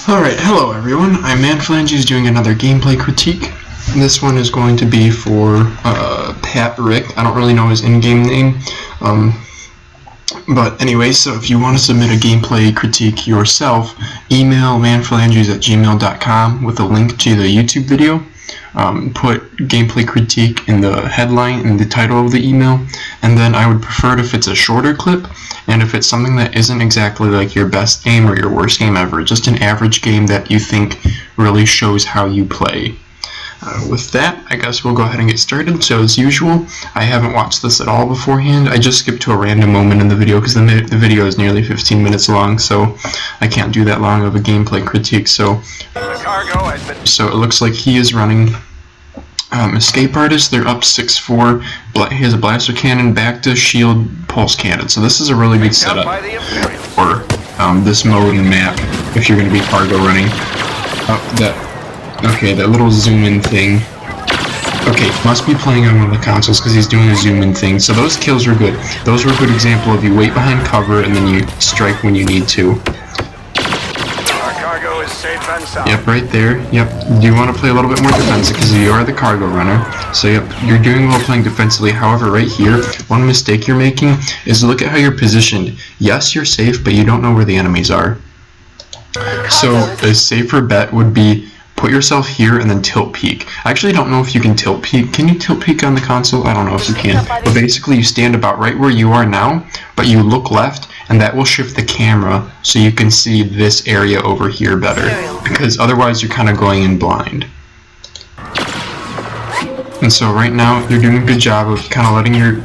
Alright, hello everyone, I'm ManPhalanges doing another gameplay critique. This one is going to be for Pat Rick. I don't really know his in-game name. But anyway, so if you want to submit a gameplay critique yourself, email manphalanges@gmail.com with a link to the YouTube video. Put gameplay critique in the headline and the title of the email, and then I would prefer it if it's a shorter clip, and if it's something that isn't exactly like your best game or your worst game ever, just an average game that you think really shows how you play. With that, I guess we'll go ahead and get started. So as usual, I haven't watched this at all beforehand. I just skipped to a random moment in the video because the video is nearly 15 minutes long, so I can't do that long of a gameplay critique. So it looks like he is running Escape Artist. They're up 6-4. He has a blaster cannon, back to shield, pulse cannon. So this is a really good setup for this mode and map if you're going to be cargo running. Okay, that little zoom in thing. Okay, must be playing on one of the consoles because he's doing a zoom in thing. So those kills were good. Those were a good example of you wait behind cover and then you strike when you need to. Our cargo is safe and sound. Yep, right there. Yep. Do you want to play a little bit more defensive because you are the cargo runner? So yep, you're doing well playing defensively. However, right here, one mistake you're making is look at how you're positioned. Yes, you're safe, but you don't know where the enemies are. So a safer bet would be put yourself here and then tilt peek. I actually don't know if you can tilt peek. Can you tilt peek on the console? I don't know if you can. But basically you stand about right where you are now, but you look left, and that will shift the camera so you can see this area over here better. Because otherwise you're kind of going in blind. And so right now you're doing a good job of kind of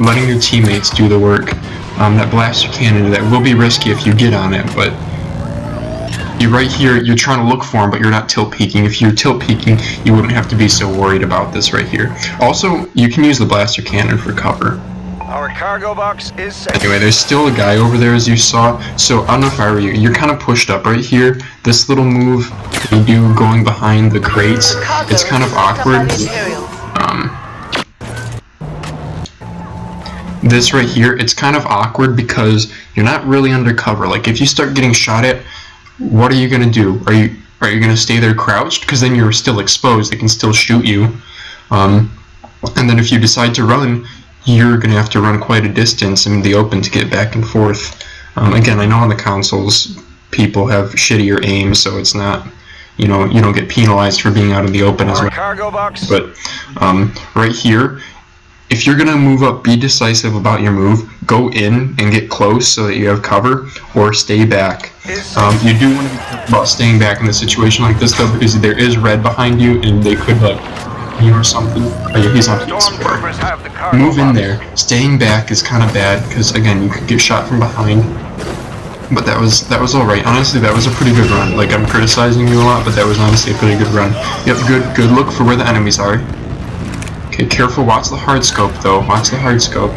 letting your teammates do the work. That blaster cannon, that will be risky if you get on it, but right here, you're trying to look for him, but you're not tilt peeking. If you're tilt peeking, you wouldn't have to be so worried about this right here. Also, you can use the blaster cannon for cover. Our cargo box is safe. Anyway, there's still a guy over there, as you saw. So I don't know if I were you. You're kind of pushed up right here. This little move you do going behind the crates, it's kind of awkward. This right here, it's kind of awkward because you're not really undercover. Like if you start getting shot at, what are you going to do? Are you going to stay there crouched? Because then you're still exposed. They can still shoot you. And then if you decide to run, you're going to have to run quite a distance in the open to get back and forth. Again, I know on the consoles people have shittier aim, so it's not, you don't get penalized for being out in the open as well. But right here, if you're going to move up, be decisive about your move. Go in and get close so that you have cover, or stay back. You do want to be careful about staying back in a situation like this, though, because there is red behind you, and they could, like, you or something. Oh, yeah, he's on PS4. Move in there. Staying back is kind of bad, because, again, you could get shot from behind. But that was alright. Honestly, that was a pretty good run. Like, I'm criticizing you a lot, but that was honestly a pretty good run. Yep, good look for where the enemies are. Okay, careful, watch the hard scope though, watch the hard scope.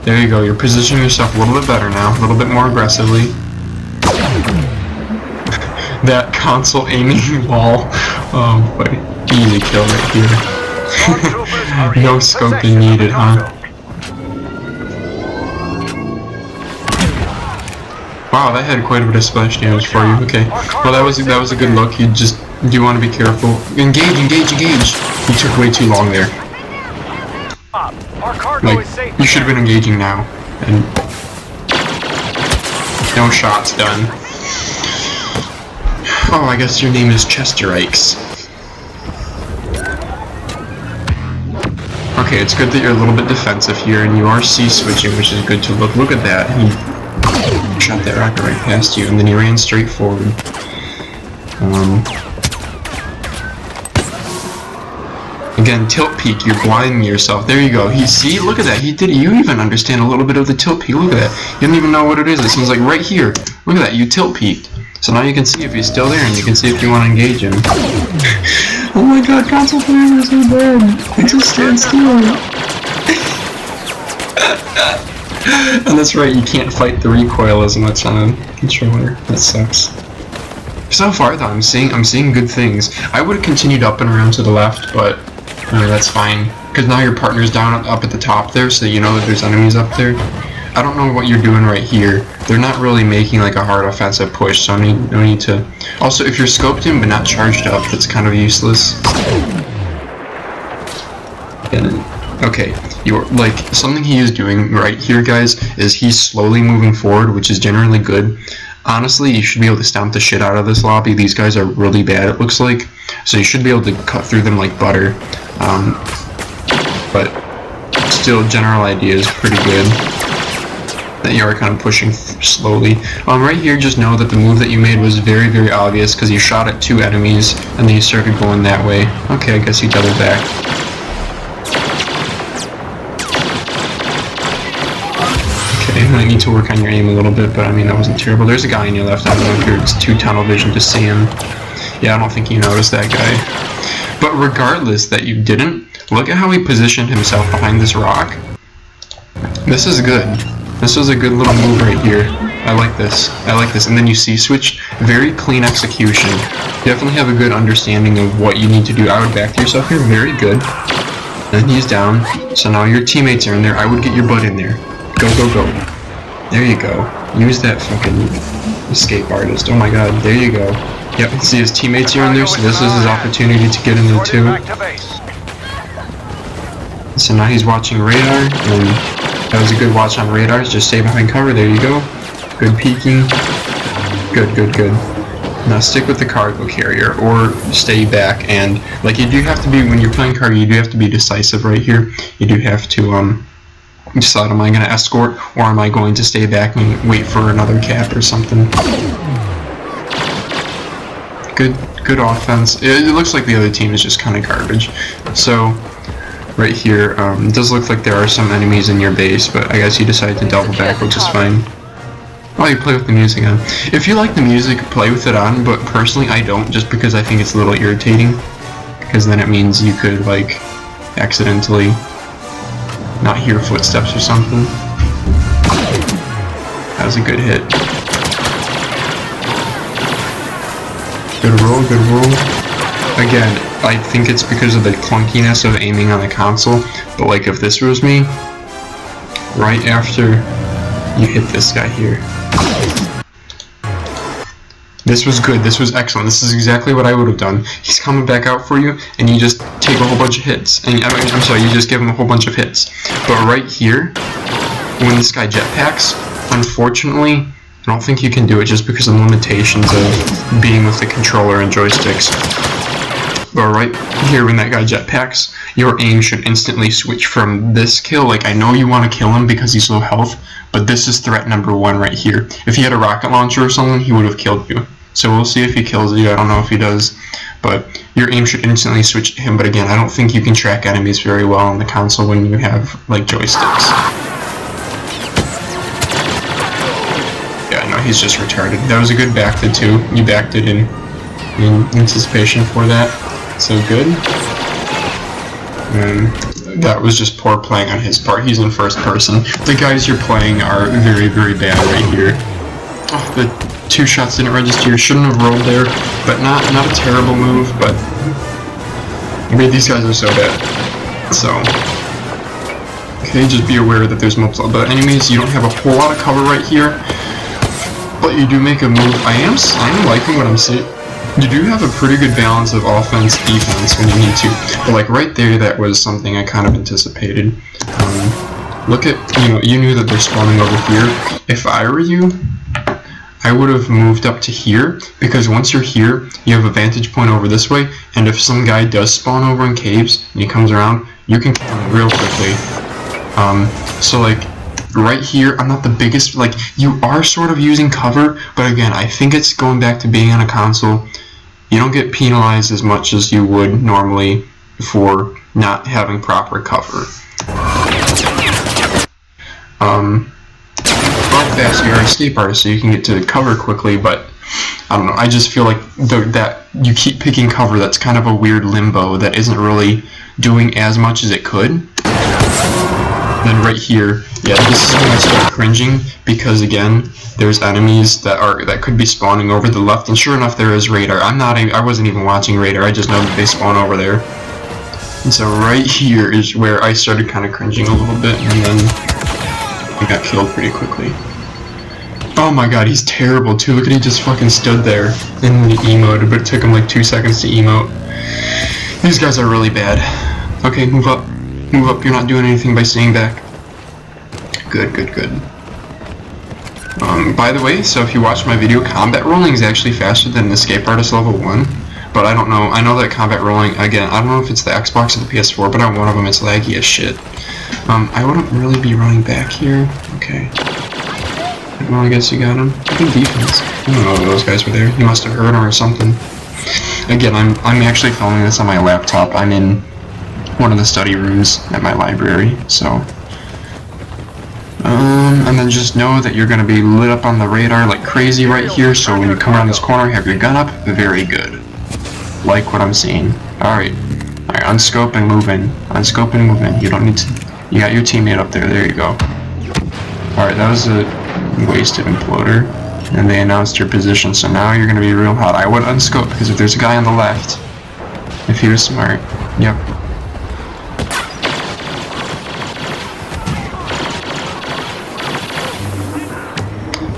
There you go, you're positioning yourself a little bit better now, a little bit more aggressively. That console aiming wall, boy, easy kill right here. No scoping needed, huh? Wow, that had quite a bit of splash damage for you, okay. Well, that was a good look, you do want to be careful. Engage! You took way too long there. Like, you should have been engaging now, and no shots done. Oh, I guess your name is Chesterikes. Okay, it's good that you're a little bit defensive here, and you are C-switching, which is good to look. Look at that, he shot that rocket right past you, and then he ran straight forward. Again, tilt peek, you're blinding yourself. There you go. See, look at that. You even understand a little bit of the tilt peek. Look at that. You don't even know what it is. It seems like right here. Look at that. You tilt peeked. So now you can see if he's still there, and you can see if you want to engage him. Oh my god, console players are so bad. They just stand still. And that's right, you can't fight the recoil as much on a controller. That sucks. So far though, I'm seeing good things. I would have continued up and around to the left, but that's fine. Because now your partner's down up at the top there, so you know that there's enemies up there. I don't know what you're doing right here. They're not really making like a hard offensive push, so no need to. Also, if you're scoped in but not charged up, that's kind of useless. Okay, you're like something he is doing right here, guys, is he's slowly moving forward, which is generally good. Honestly, you should be able to stomp the shit out of this lobby. These guys are really bad, it looks like, so you should be able to cut through them like butter. But still, general idea is pretty good. That you are kind of pushing slowly. Right here, just know that the move that you made was very, very obvious because you shot at 2 enemies and then you started going that way. Okay, I guess you doubled back. You might need to work on your aim a little bit, but I mean, that wasn't terrible. There's a guy on your left. I don't know if it's too tunnel vision to see him. Yeah, I don't think you noticed that guy. But regardless that you didn't, look at how he positioned himself behind this rock. This is good. This was a good little move right here. I like this. I like this. And then you C-switch. Very clean execution. Definitely have a good understanding of what you need to do. I would back to yourself here. Very good. And he's down. So now your teammates are in there. I would get your butt in there. Go, go, go. There you go. Use that fucking escape artist. Oh my god, there you go. Yep, see his teammates are in there, so this is his opportunity to get in there too. So now he's watching radar, and that was a good watch on radars. Just stay behind cover, there you go. Good peeking. Good, good, good. Now stick with the cargo carrier, or stay back, and like you do have to be, when you're playing cargo, you do have to be decisive right here. You do have to, decide, am I going to escort or am I going to stay back and wait for another cap or something. Good offense. It looks like the other team is just kind of garbage. So right here, it does look like there are some enemies in your base, but I guess you decided to double back, which is fine. Oh, you play with the music on. If you like the music, play with it on, but personally I don't, just because I think it's a little irritating, because then it means you could like accidentally not hear footsteps or something. That was a good hit. Good roll, good roll. Again, I think it's because of the clunkiness of aiming on the console, but like if this was me, right after you hit this guy here. This was good, this was excellent, this is exactly what I would have done. He's coming back out for you, and you just take a whole bunch of hits. And I'm sorry, you just give him a whole bunch of hits. But right here, when this guy jetpacks, unfortunately, I don't think you can do it just because of the limitations of being with the controller and joysticks. But right here, when that guy jetpacks, your aim should instantly switch from this kill. Like, I know you want to kill him because he's low health, but this is threat number 1 right here. If he had a rocket launcher or something, he would have killed you. So we'll see if he kills you. I don't know if he does, but your aim should instantly switch to him. But again, I don't think you can track enemies very well on the console when you have like joysticks. Yeah, no, he's just retarded. That was a good back to 2. You backed it in anticipation for that. So good. And that was just poor playing on his part. He's in first person. The guys you're playing are very, very bad right here. Oh, the 2 shots didn't register. Shouldn't have rolled there, but not a terrible move. But I mean, these guys are so bad. So okay, just be aware that there's multiple enemies. You don't have a whole lot of cover right here, but you do make a move. I am liking what I'm seeing. You do have a pretty good balance of offense, defense when you need to. But like right there, that was something I kind of anticipated. Look at, you knew that they're spawning over here. If I were you, I would have moved up to here, because once you're here, you have a vantage point over this way, and if some guy does spawn over in caves, and he comes around, you can kill him real quickly. So like, right here, I'm not the biggest, like, you are sort of using cover, but again, I think it's going back to being on a console. You don't get penalized as much as you would normally for not having proper cover. Fast, you're an escape artist, so you can get to cover quickly, but I don't know, I just feel like that you keep picking cover that's kind of a weird limbo that isn't really doing as much as it could. Then right here, yeah, this is when I start cringing, because again, there's enemies that could be spawning over the left, and sure enough there is radar. I wasn't even watching radar, I just know that they spawn over there. And so right here is where I started kind of cringing a little bit, and then He got killed pretty quickly. Oh my god, he's terrible too. Look at he just fucking stood there and then he emoted, but it took him like 2 seconds to emote. These guys are really bad. Okay, move up. Move up, you're not doing anything by staying back. Good, good, good. By the way, so if you watch my video, combat rolling is actually faster than Escape Artist level 1. But I don't know, I know that combat rolling, again, I don't know if it's the Xbox or the PS4, but on one of them it's laggy as shit. I wouldn't really be running back here. Okay. Well, I guess you got him. Good defense. I don't know if those guys were there. You must have heard him or something. Again, I'm actually filming this on my laptop. I'm in one of the study rooms at my library, so... and then just know that you're going to be lit up on the radar like crazy right here, so when you come around this corner, have your gun up. Very good. Like what I'm seeing. Alright. Alright, unscope and move in. Unscope and move in. You don't need to... You got your teammate up there. There you go. Alright, that was a wasted imploder. And they announced your position, so now you're going to be real hot. I would unscope, because if there's a guy on the left, if he was smart... Yep.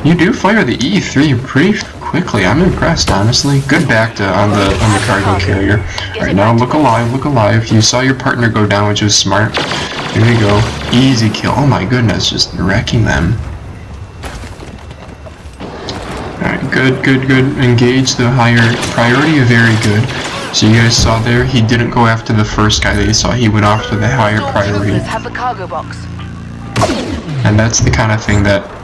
You do fire the E3 pretty quickly. I'm impressed, honestly. Good back to on the cargo carrier. Alright, now look alive, look alive. You saw your partner go down, which was smart. There you go. Easy kill. Oh my goodness, just wrecking them. Alright, good, good, good. Engage the higher priority, very good. So you guys saw there, he didn't go after the first guy that you saw, he went after the higher priority. And that's the kind of thing that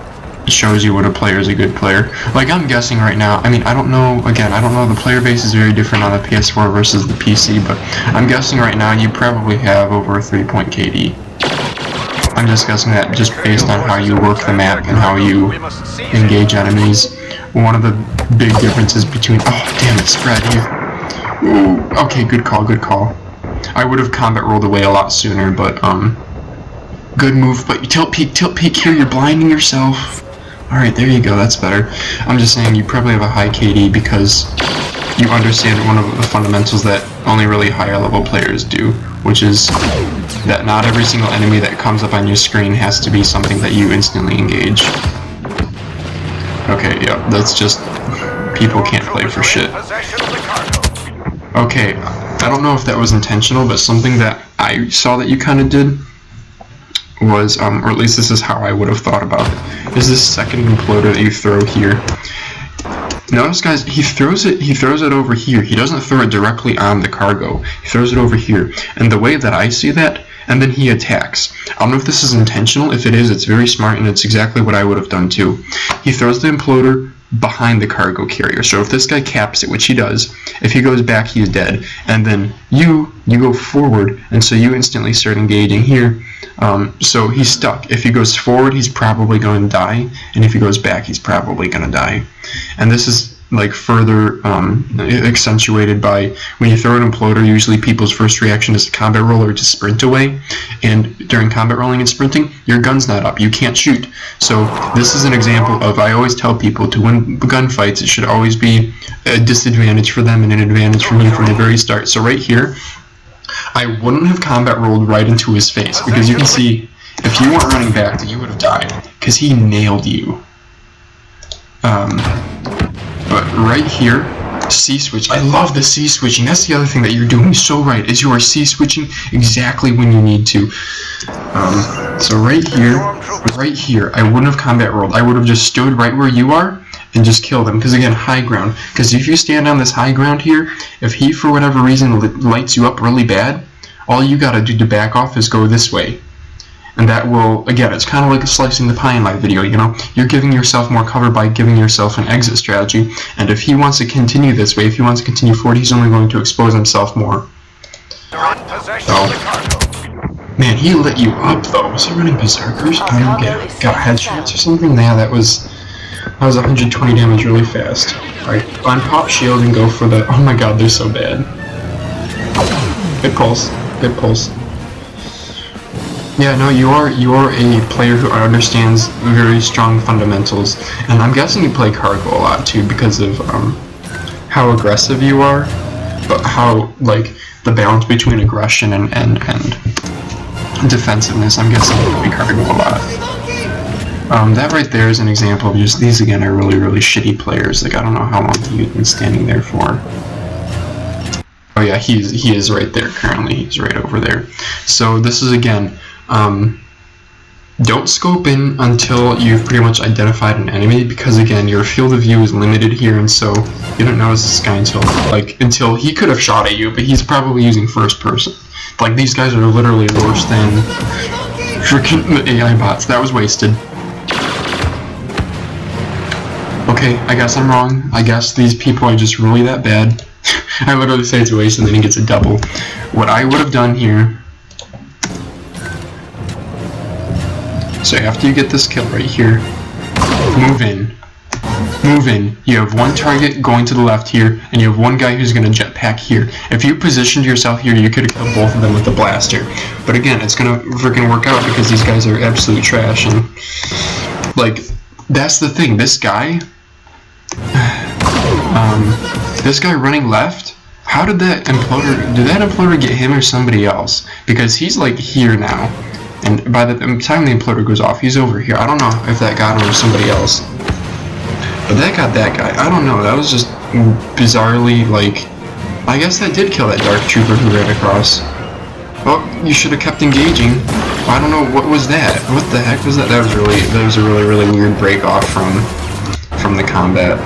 shows you what a player is a good player. Like, I'm guessing right now, I mean, I don't know, again, I don't know, the player base is very different on the PS4 versus the PC, but I'm guessing right now you probably have over a 3-point KD. I'm just guessing that just based on how you work the map and how you engage enemies. One of the big differences between, oh damn it, spread here. Ooh, okay, good call, good call. I would have combat rolled away a lot sooner, but good move, but you tilt peek here, you're blinding yourself. Alright, there you go, that's better. I'm just saying you probably have a high KD because you understand one of the fundamentals that only really higher level players do, which is that not every single enemy that comes up on your screen has to be something that you instantly engage. Okay, yeah, that's just... people can't play for shit. Okay, I don't know if that was intentional, but something that I saw that you kind of did was, or at least this is how I would have thought about it, is this second imploder that you throw here. Notice, guys, he throws it over here. He doesn't throw it directly on the cargo. He throws it over here. And the way that I see that, and then he attacks. I don't know if this is intentional. If it is, it's very smart, and it's exactly what I would have done too. He throws the imploder behind the cargo carrier. So if this guy caps it, which he does, if he goes back, he's dead. And then you go forward, and so you instantly start engaging here. So he's stuck. If he goes forward, he's probably going to die, and if he goes back, he's probably going to die. And this is like further accentuated by when you throw an imploder, usually people's first reaction is to combat roll or to sprint away, and during combat rolling and sprinting, your gun's not up, you can't shoot. So this is an example of, I always tell people to win gunfights, it should always be a disadvantage for them and an advantage for me from the very start. So right here, I wouldn't have combat rolled right into his face, because you can see, if you weren't running back, that you would have died, because he nailed you. But right here, C-switch, I love the C-switching. That's the other thing that you're doing so right, is you are C-switching exactly when you need to. So right here, I wouldn't have combat rolled. I would have just stood right where you are and just kill them, because again, high ground. Because if you stand on this high ground here, if he for whatever reason lights you up really bad, all you gotta do to back off is go this way. And that will, again, it's kind of like a slicing the pie in my video, you know? You're giving yourself more cover by giving yourself an exit strategy, and if he wants to continue this way, if he wants to continue forward, he's only going to expose himself more. So, man, he lit you up, though. Was he running berserkers? Got headshots or something? Yeah, that was 120 damage really fast. Alright, find pop shield and go for the... Oh my god, they're so bad. Good pulse. Good pulse. Yeah, no, you are a player who understands very strong fundamentals, and I'm guessing you play cargo a lot too because of how aggressive you are, but how, like, the balance between aggression and defensiveness. I'm guessing you play cargo a lot. That right there is an example of just these again are really, really shitty players. Like I don't know how long he's been standing there for. Oh yeah, he is right there currently. He's right over there. So this is again, don't scope in until you've pretty much identified an enemy, because again your field of view is limited here, and so you don't notice this guy until he could have shot at you, but he's probably using first person. Like these guys are literally worse than freaking AI bots. That was wasted. Okay, I guess I'm wrong. I guess these people are just really that bad. I literally say it's a waste and then he gets a double. What I would have done here, so after you get this kill right here, move in. Move in. You have one target going to the left here, and you have one guy who's going to jetpack here. If you positioned yourself here, you could have killed both of them with the blaster. But again, it's going to freaking work out because these guys are absolute trash. And like, that's the thing. This guy, this guy running left, how did that imploder get him or somebody else? Because he's like here now. And by the time the imploder goes off, he's over here. I don't know if that got him or somebody else. But that got that guy. I don't know. That was just bizarrely, like... I guess that did kill that Dark Trooper who ran across. Well, you should have kept engaging. I don't know. What was that? What the heck was that? That was a really, really weird break off from the combat.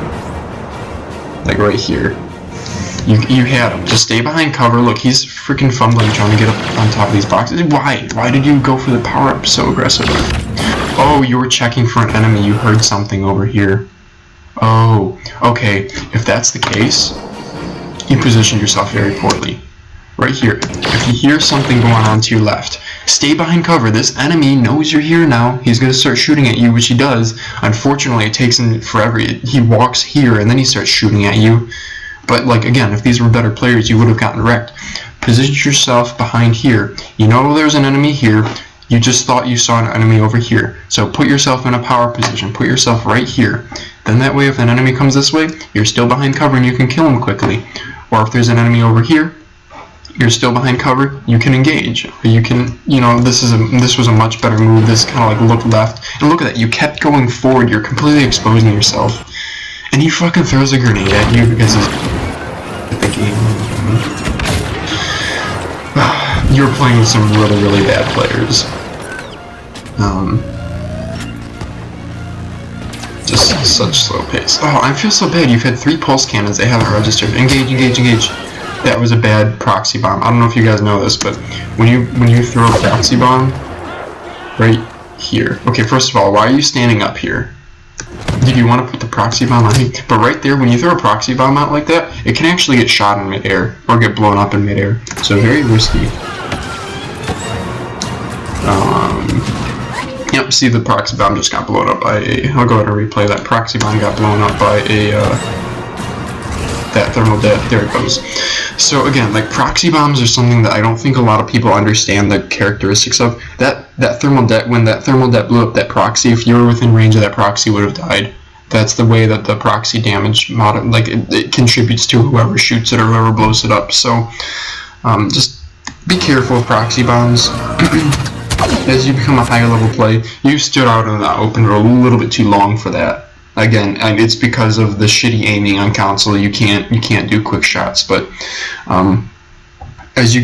Like right here. You had him. Just stay behind cover. Look, he's freaking fumbling trying to get up on top of these boxes. Why? Why did you go for the power-up so aggressively? Oh, you were checking for an enemy. You heard something over here. Oh, okay. If that's the case, you positioned yourself very poorly. Right here. If you hear something going on to your left, stay behind cover. This enemy knows you're here now. He's going to start shooting at you, which he does. Unfortunately, it takes him forever. He walks here, and then he starts shooting at you. But, like, again, if these were better players, you would have gotten wrecked. Position yourself behind here. You know there's an enemy here. You just thought you saw an enemy over here. So put yourself in a power position. Put yourself right here. Then that way, if an enemy comes this way, you're still behind cover and you can kill him quickly. Or if there's an enemy over here, you're still behind cover, you can engage. Or you can, you know, this was a much better move. This kind of like look left. And look at that, you kept going forward. You're completely exposing yourself. And he fucking throws a grenade at you because he's thinking you're playing with some really, really bad players. Just such slow pace. Oh, I feel so bad. You've had 3 pulse cannons. They haven't registered. Engage, engage, engage. That was a bad proxy bomb. I don't know if you guys know this, but when you throw a proxy bomb right here. Okay, first of all, why are you standing up here? Did you want to put the proxy bomb on me? But right there, when you throw a proxy bomb out like that, it can actually get shot in midair or get blown up in midair. So very risky. Yep, see the proxy bomb just got blown up by a... I'll go ahead and replay that. Proxy bomb got blown up by a... that thermal det. There it goes. So again, like proxy bombs are something that I don't think a lot of people understand the characteristics of. That thermal det, when that thermal det blew up that proxy, if you were within range of that proxy, would have died. That's the way that the proxy damage mod, like it contributes to whoever shoots it or whoever blows it up. So just be careful of proxy bombs. As you become a higher level play, you stood out in the open a little bit too long for that. Again, and it's because of the shitty aiming on console. You can't do quick shots. But as you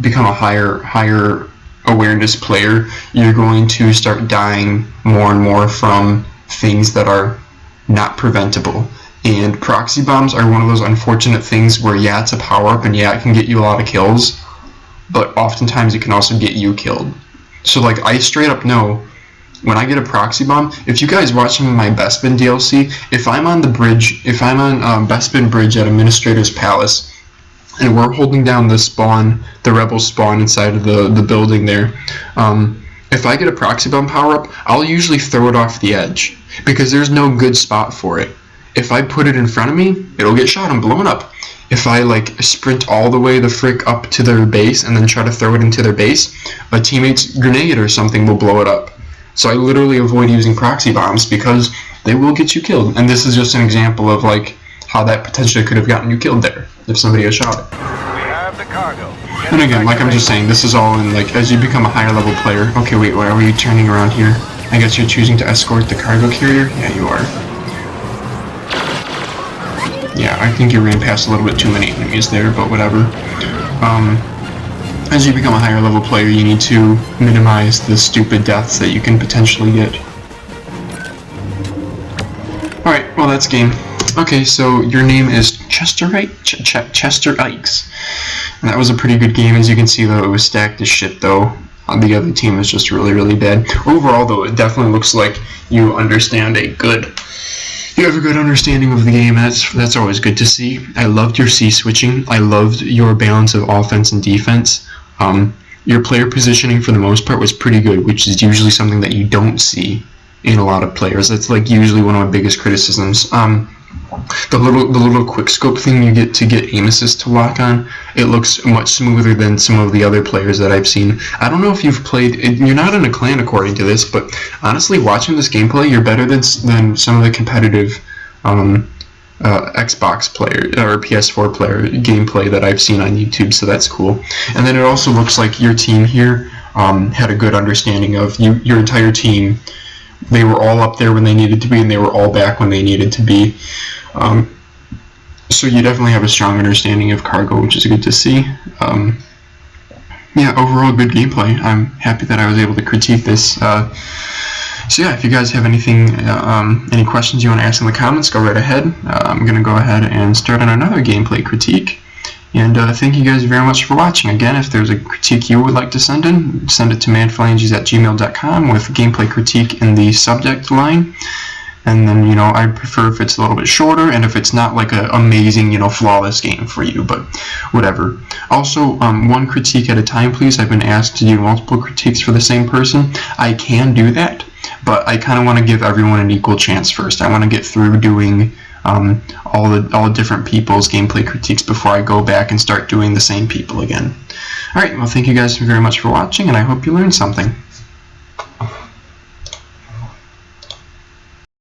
become a higher awareness player, you're going to start dying more and more from things that are not preventable. And proxy bombs are one of those unfortunate things where, yeah, it's a power up and yeah, it can get you a lot of kills, but oftentimes it can also get you killed. So like, I straight up know when I get a proxy bomb, if you guys watch some of my Bespin DLC, if I'm on the bridge, if I'm on Bespin Bridge at Administrator's Palace, and we're holding down the spawn, the rebel spawn inside of the building there, if I get a proxy bomb power up, I'll usually throw it off the edge, because there's no good spot for it. If I put it in front of me, it'll get shot and blown up. If I like sprint all the way the frick up to their base and then try to throw it into their base, a teammate's grenade or something will blow it up. So I literally avoid using proxy bombs because they will get you killed. And this is just an example of like how that potentially could have gotten you killed there if somebody had shot it. We have the cargo. And again, like I'm just saying, this is all in like as you become a higher level player. Okay, wait, why are we turning around here? I guess you're choosing to escort the cargo carrier? Yeah, you are. Yeah, I think you ran past a little bit too many enemies there, but whatever. As you become a higher level player, you need to minimize the stupid deaths that you can potentially get. Alright, well that's game. Okay, so your name is chesterikes. And that was a pretty good game. As you can see, though, it was stacked as shit, though. The other team was just really, really bad. Overall, though, it definitely looks like you understand you have a good understanding of the game. That's always good to see. I loved your C-switching. I loved your balance of offense and defense. Your player positioning, for the most part, was pretty good, which is usually something that you don't see in a lot of players. That's like usually one of my biggest criticisms. The little quick scope thing you get to get aim assist to lock on, it looks much smoother than some of the other players that I've seen. I don't know if you've played, you're not in a clan according to this, but honestly, watching this gameplay, you're better than some of the competitive Xbox player or PS4 player gameplay that I've seen on YouTube, so that's cool. And then it also looks like your team here had a good understanding of your entire team. They were all up there when they needed to be, and they were all back when they needed to be. So you definitely have a strong understanding of cargo, which is good to see. Yeah, overall good gameplay. I'm happy that I was able to critique this. So yeah, if you guys have anything, any questions you want to ask in the comments, go right ahead. I'm going to go ahead and start on another gameplay critique. And thank you guys very much for watching. Again, if there's a critique you would like to send in, send it to manphalanges@gmail.com with gameplay critique in the subject line. And then, I prefer if it's a little bit shorter and if it's not like an amazing, flawless game for you, but whatever. Also, one critique at a time, please. I've been asked to do multiple critiques for the same person. I can do that, but I kind of want to give everyone an equal chance first. I want to get through doing all the different people's gameplay critiques before I go back and start doing the same people again. Alright, well thank you guys very much for watching, and I hope you learned something.